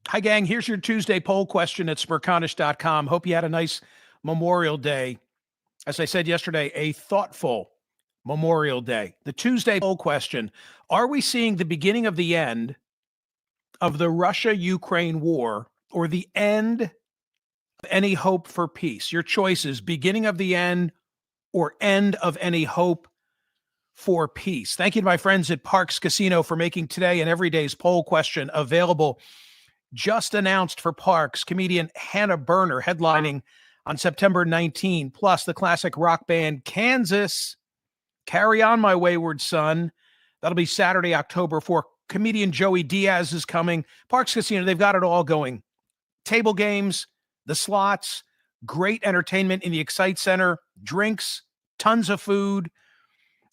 Hi, gang. Here's your Tuesday poll question at smirconish.com. Hope you had a nice Memorial Day. As I said yesterday, a thoughtful Memorial Day. The Tuesday poll question: are we seeing the beginning of the end of the Russia-Ukraine war, or the end of any hope for peace? Your choices: beginning of the end or end of any hope for peace. Thank you to my friends at Parx Casino for making today and every day's poll question available. Just announced for Parx, comedian Hannah Berner headlining on September 19, plus the classic rock band Kansas. Carry On My Wayward Son. That'll be Saturday, October 4. Comedian Joey Diaz is coming. Parx Casino, they've got it all going. Table games, the slots, great entertainment in the Excite Center, drinks, tons of food.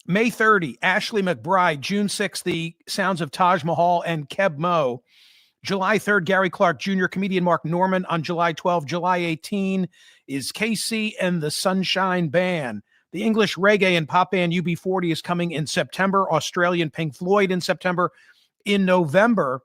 May 30, Ashley McBride. June 6th, the sounds of Taj Mahal and Keb Mo. July 3rd, Gary Clark Jr., comedian Mark Norman. On July 12th, July 18 is KC and the Sunshine Band. The English reggae and pop band UB40 is coming in September. Australian Pink Floyd in September. In November,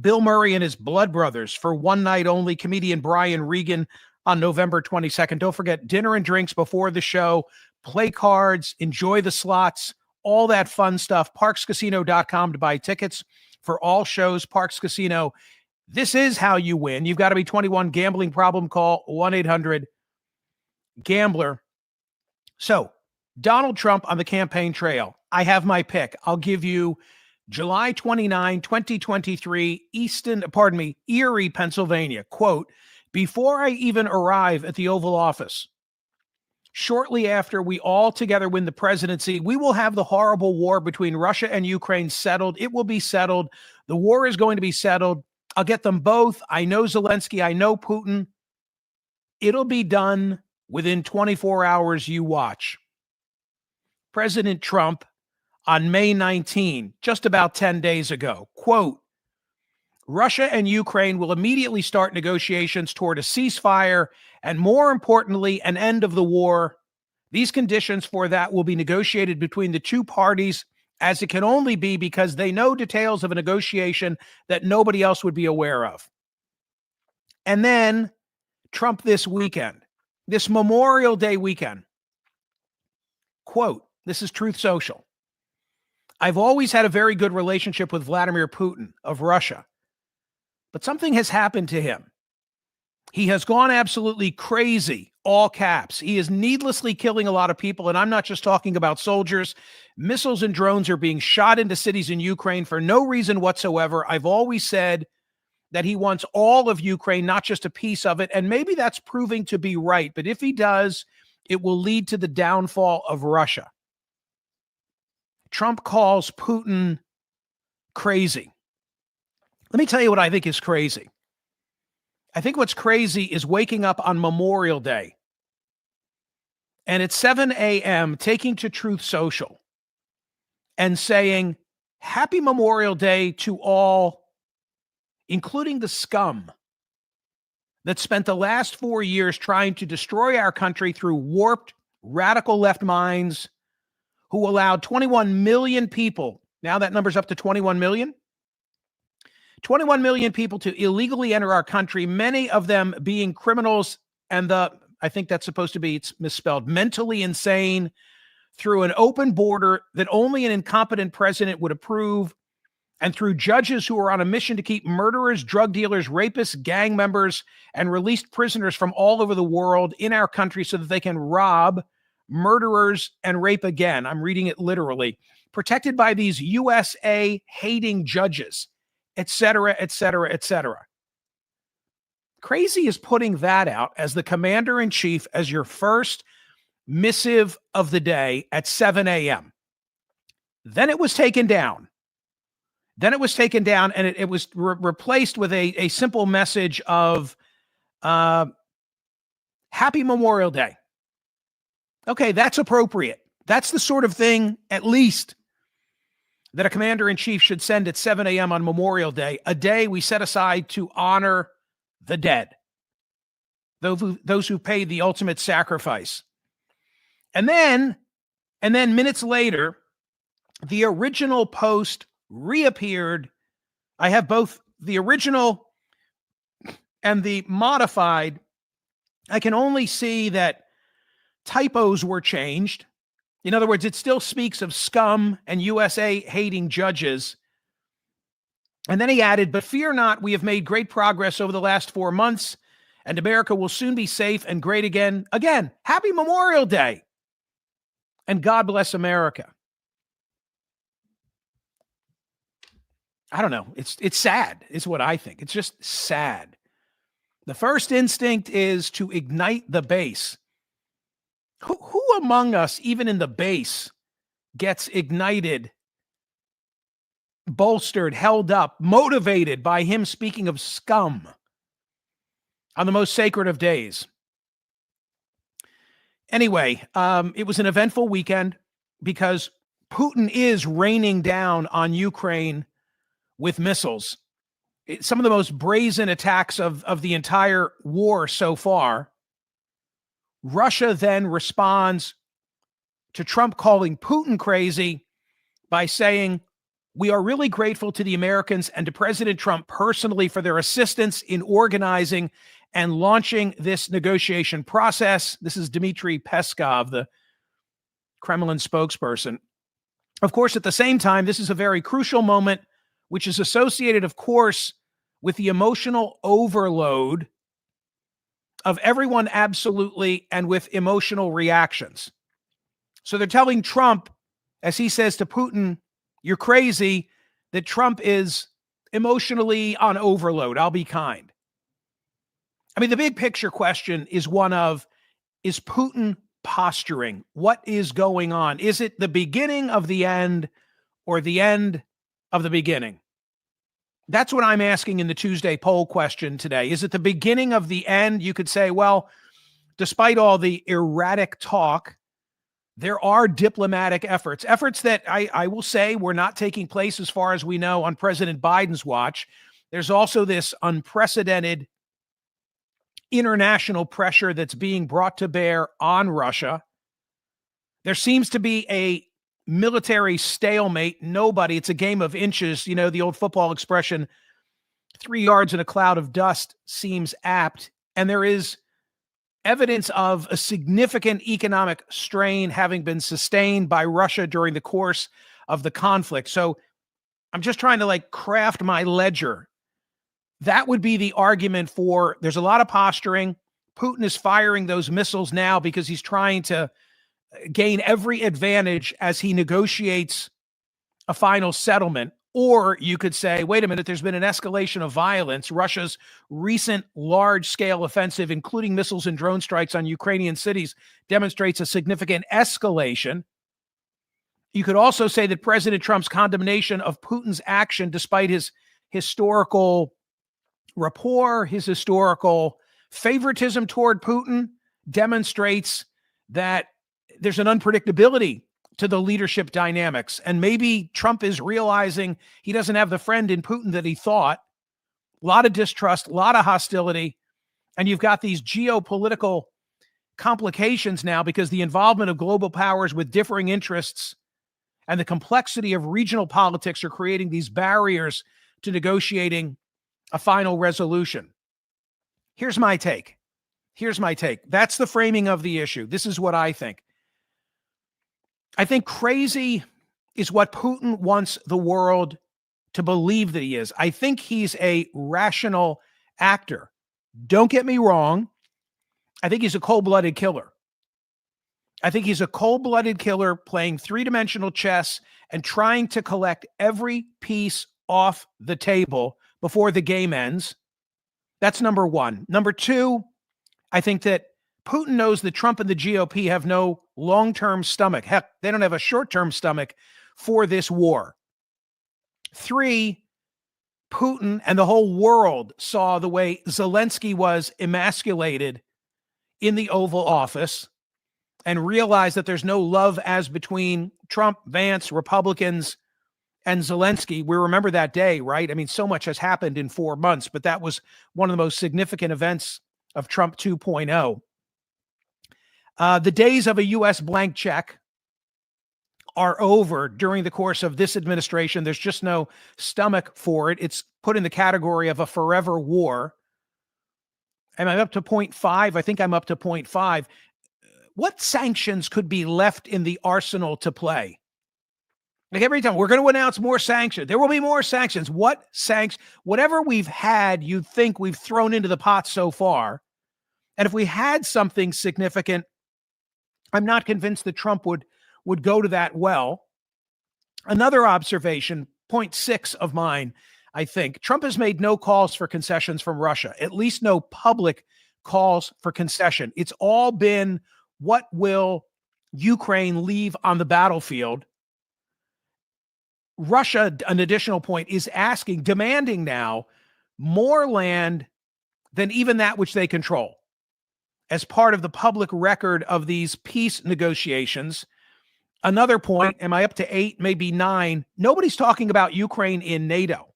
Bill Murray and his Blood Brothers for one night only. Comedian Brian Regan on November 22nd. Don't forget, dinner and drinks before the show. Play cards, enjoy the slots, all that fun stuff. ParxCasino.com to buy tickets for all shows. Parx Casino, this is how you win. You've got to be 21. Gambling problem, call 1-800-GAMBLER. So, Donald Trump on the campaign trail. I have my pick. I'll give you July 29, 2023, Erie, Pennsylvania. Quote, before I even arrive at the Oval Office, shortly after we all together win the presidency, we will have the horrible war between Russia and Ukraine settled. It will be settled. The war is going to be settled. I'll get them both. I know Zelensky. I know Putin. It'll be done within 24 hours. You watch. President Trump on May 19, just about 10 days ago, quote, Russia and Ukraine will immediately start negotiations toward a ceasefire and, more importantly, an end of the war. These conditions for that will be negotiated between the two parties, as it can only be because they know details of a negotiation that nobody else would be aware of. And then Trump this weekend, this Memorial Day weekend, quote, this is Truth Social. I've always had a very good relationship with Vladimir Putin of Russia, but something has happened to him. He has gone absolutely crazy, all caps. He is needlessly killing a lot of people, and I'm not just talking about soldiers. Missiles and drones are being shot into cities in Ukraine for no reason whatsoever. I've always said that he wants all of Ukraine, not just a piece of it, and maybe that's proving to be right. But if he does, it will lead to the downfall of Russia. Trump calls Putin crazy. Let me tell you what I think is crazy. I think what's crazy is waking up on Memorial Day and at 7 a.m. taking to Truth Social and saying, Happy Memorial Day to all, including the scum that spent the last 4 years trying to destroy our country through warped, radical left minds who allowed 21 million people, now that number's up to 21 million, 21 million people to illegally enter our country, many of them being criminals and I think that's supposed to be, it's misspelled, mentally insane, through an open border that only an incompetent president would approve, and through judges who are on a mission to keep murderers, drug dealers, rapists, gang members, and released prisoners from all over the world in our country so that they can rob murderers and rape again. I'm reading it literally. Protected by these USA hating judges, et cetera, et cetera, et cetera. Crazy is putting that out as the commander-in-chief as your first missive of the day at 7 a.m. Then it was taken down. And it was replaced with a simple message of Happy Memorial Day. Okay, that's appropriate. That's the sort of thing, at least, that a commander-in-chief should send at 7 a.m. on Memorial Day, a day we set aside to honor the dead, those who paid the ultimate sacrifice. And then minutes later, the original post reappeared. I have both the original And the modified, I can only see that typos were changed. In other words, it still speaks of scum and USA hating judges. And then he added, but fear not, we have made great progress over the last 4 months, and America will soon be safe and great again. Again, happy Memorial Day. And God bless America. I don't know. It's sad, is what I think. It's just sad. The first instinct is to ignite the base. Who among us, even in the base, gets ignited, bolstered, held up, motivated by him speaking of scum on the most sacred of days? Anyway, it was an eventful weekend because Putin is raining down on Ukraine with missiles. Some of the most brazen attacks of the entire war so far. Russia then responds to Trump calling Putin crazy by saying, we are really grateful to the Americans and to President Trump personally for their assistance in organizing and launching this negotiation process. This is Dmitry Peskov, the Kremlin spokesperson. Of course, at the same time, this is a very crucial moment, which is associated, of course, with the emotional overload of everyone absolutely and with emotional reactions. So they're telling Trump, as he says to Putin, you're crazy, that Trump is emotionally on overload. I'll be kind. I mean, the big picture question is one of, is Putin posturing? What is going on? Is it the beginning of the end or the end of the beginning? That's what I'm asking in the Tuesday poll question today. Is it the beginning of the end? You could say, well, despite all the erratic talk, there are diplomatic efforts that I will say were not taking place as far as we know on President Biden's watch. There's also this unprecedented international pressure that's being brought to bear on Russia. There seems to be a military stalemate. It's a game of inches. You know, the old football expression, 3 yards in a cloud of dust seems apt. And there is evidence of a significant economic strain having been sustained by Russia during the course of the conflict. So I'm just trying to craft my ledger. That would be the argument for there's a lot of posturing. Putin is firing those missiles now because he's trying to gain every advantage as he negotiates a final settlement. Or you could say, wait a minute, there's been an escalation of violence. Russia's recent large-scale offensive, including missiles and drone strikes on Ukrainian cities, demonstrates a significant escalation. You could also say that President Trump's condemnation of Putin's action, despite his historical rapport, his historical favoritism toward Putin, demonstrates that there's an unpredictability to the leadership dynamics. And maybe Trump is realizing he doesn't have the friend in Putin that he thought. A lot of distrust, a lot of hostility. And you've got these geopolitical complications now because the involvement of global powers with differing interests and the complexity of regional politics are creating these barriers to negotiating a final resolution. Here's my take. That's the framing of the issue. This is what I think. I think crazy is what Putin wants the world to believe that he is. I think he's a rational actor. Don't get me wrong. I think he's a cold-blooded killer. I think he's a cold-blooded killer playing three-dimensional chess and trying to collect every piece off the table before the game ends. That's number one. Number two, I think that Putin knows that Trump and the GOP have no long-term stomach. Heck, they don't have a short-term stomach for this war. Three, Putin and the whole world saw the way Zelensky was emasculated in the Oval Office and realized that there's no love as between Trump, Vance, Republicans, and Zelensky. We remember that day, right? I mean, so much has happened in 4 months, but that was one of the most significant events of Trump 2.0. The days of a U.S. blank check are over during the course of this administration. There's just no stomach for it. It's put in the category of a forever war. Am I up to point 0.5? I think I'm up to point 0.5. What sanctions could be left in the arsenal to play? Like every time we're going to announce more sanctions, there will be more sanctions. What sanctions? Whatever we've had, you'd think we've thrown into the pot so far. And if we had something significant, I'm not convinced that Trump would go to that well. Another observation, point 6 of mine, I think Trump has made no calls for concessions from Russia, at least no public calls for concession. It's all been, what will Ukraine leave on the battlefield? Russia, an additional point, is demanding now more land than even that which they control as part of the public record of these peace negotiations. Another point, am I up to 8, maybe 9? Nobody's talking about Ukraine in NATO.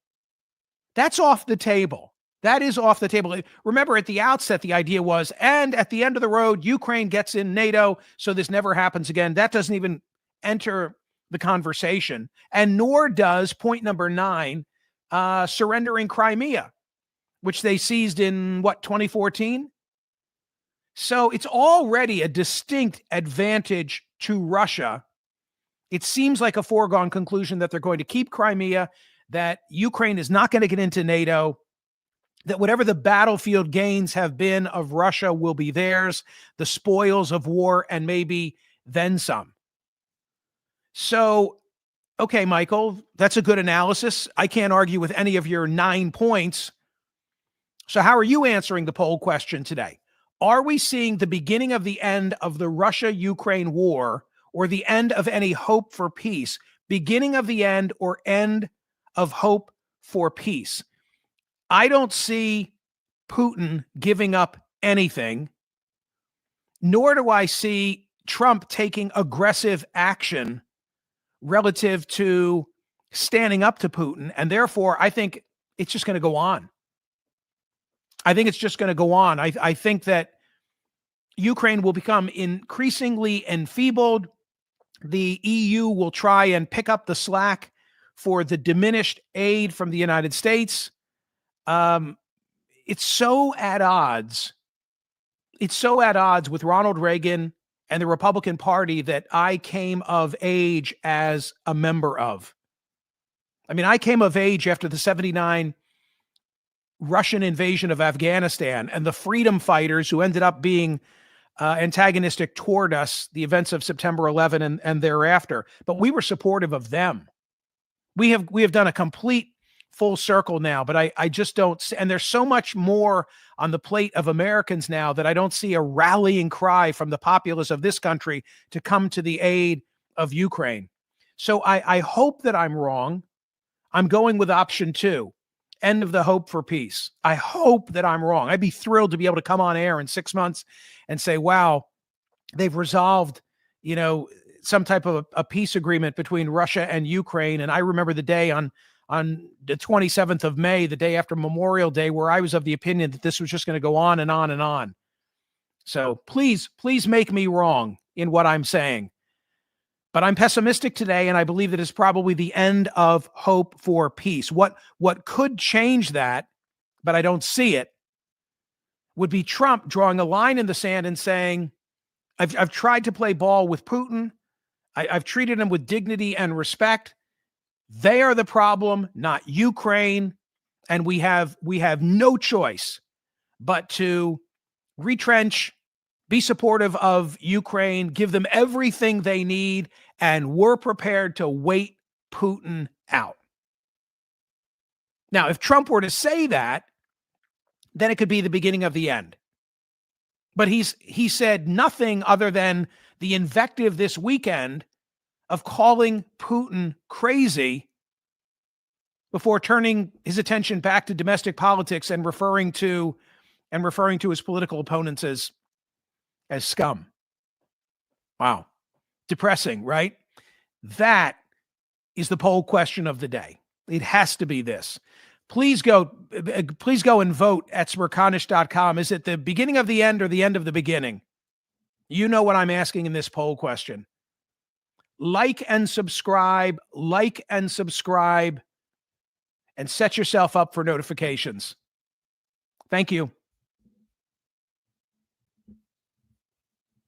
That's off the table. That is off the table. Remember, at the outset, the idea was, and at the end of the road, Ukraine gets in NATO, so this never happens again. That doesn't even enter the conversation. And nor does point number 9, surrendering Crimea, which they seized in, 2014? So it's already a distinct advantage to Russia. It seems like a foregone conclusion that they're going to keep Crimea, that Ukraine is not going to get into NATO, that whatever the battlefield gains have been of Russia will be theirs, the spoils of war, and maybe then some. So, okay, Michael, that's a good analysis. I can't argue with any of your 9 points. So how are you answering the poll question today? Are we seeing the beginning of the end of the Russia-Ukraine war, or the end of any hope for peace? Beginning of the end or end of hope for peace? I don't see Putin giving up anything, nor do I see Trump taking aggressive action relative to standing up to Putin. And therefore, I think it's just going to go on. I think it's just going to go on. I think that Ukraine will become increasingly enfeebled. The EU will try and pick up the slack for the diminished aid from the United States. It's so at odds. It's so at odds with Ronald Reagan and the Republican Party that I came of age as a member of. I mean, I came of age after the 1979 Russian invasion of Afghanistan and the freedom fighters who ended up being antagonistic toward us, the events of September 11 and thereafter. But we were supportive of them. We have done a complete full circle now, but I just don't. And there's so much more on the plate of Americans now that I don't see a rallying cry from the populace of this country to come to the aid of Ukraine. So I hope that I'm wrong. I'm going with option 2. End of the hope for peace. I hope that I'm wrong. I'd be thrilled to be able to come on air in 6 months and say, wow, they've resolved, some type of a peace agreement between Russia and Ukraine. And I remember the day on the 27th of May, the day after Memorial Day, where I was of the opinion that this was just going to go on and on and on. So please make me wrong in what I'm saying. But I'm pessimistic today, and I believe that it's probably the end of hope for peace. What could change that, but I don't see it, would be Trump drawing a line in the sand and saying, I've tried to play ball with Putin. I've treated him with dignity and respect. They are the problem, not Ukraine. And we have no choice but to retrench, be supportive of Ukraine, give them everything they need, and we're prepared to wait Putin out. Now, if Trump were to say that, then it could be the beginning of the end. But he said nothing other than the invective this weekend of calling Putin crazy before turning his attention back to domestic politics and referring to his political opponents as scum. Wow. Depressing, right? That is the poll question of the day. It has to be this. Please go and vote at smerconish.com. Is it the beginning of the end or the end of the beginning? You know what I'm asking in this poll question. Like and subscribe, and set yourself up for notifications. Thank you.